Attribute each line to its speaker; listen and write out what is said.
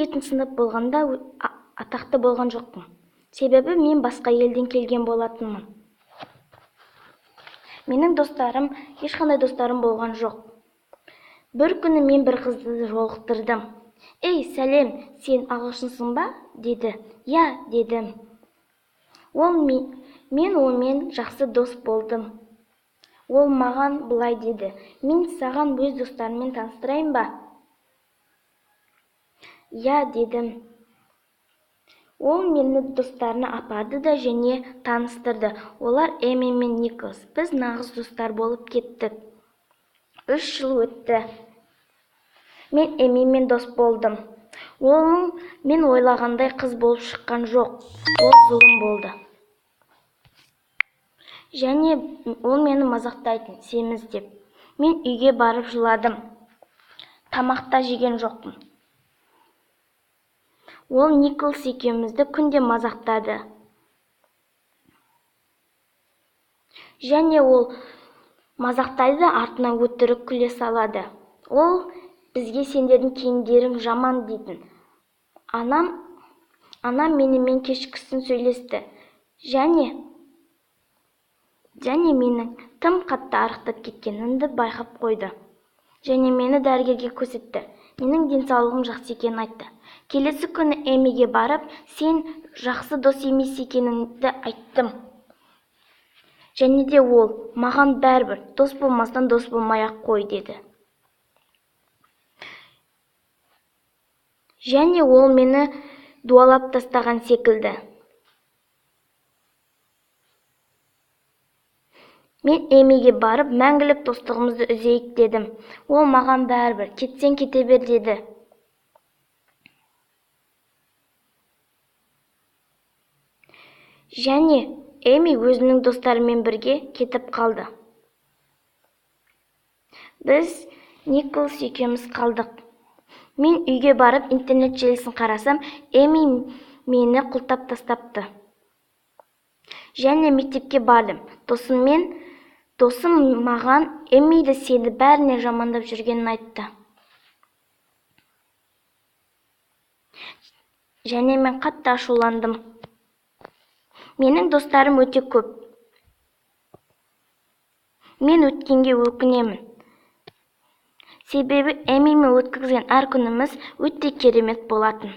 Speaker 1: 7 сынып болғанда атақты болған жоқпын. Себебі мен басқа елден келген болатынмын. Менің достарым, ешқандай достарым болған жоқ. Бір күні мен бір қызды жолықтырдым. «Ей, сәлем, сен ағылшынсың ба?» деді. «Я», дедім. Мен онымен жақсы дос болдым. Ол маған бұлай деді: «Мен саған өз достарыммен таныстырайын ба?» «Я», дедім. Ол мені достарына апарды да және таныстырды. Олар Эми мен Николас. Біз нағыз достар болып кеттік. 3 жыл өтті. Мен Эмимен дос болдым. Оның мен ойлағандай қыз болып шыққан жоқ. Ол зұлым болды. Және ол мені мазақтайтын, семіз деп. Мен үйге барып жыладым. Тамақта жеген жоқпын. Ол Николас екеумізді күнде мазақтады. Және ол мазақтайды, артынан өтірік күле салады. Ол бізге сендердің киімдерің жаман дейтін. Анам менімен кешкісін сөйлесті. Және менің тым қатты арықтап кеткенімді байқап қойды. Және мені дәрігерге көрсетті. Менің денсаулығым жақсы екенін айтты. Келесі күні Эмиге барып, сен жақсы дос емес екеніңді айттым. Және де ол, маған бәрібір, дос болмастан дос болмай-ақ қой, деді. Және ол мені дуалап тастаған секілді. Мен Эмиге барып, мәңгілік достығымызды үзейік дедім. Ол маған бәрібір, кетсең кете бер, деді. Және Эми өзінің достарымен бірге кетіп қалды. Біз Николас екеуміз қалдық. Мен үйге барып интернет желісін қарасам, Эми мені құлтап тастапты. Және мектепке бардым. Досым маған Эмиді сені бәріне жамандап жүргенін айтты. Және мен қатты ашуландым. Менің достарым өте көп. Мен өткенге өкінемін. Себебі Эмимен өткізген әр күніміз өте керемет болатын.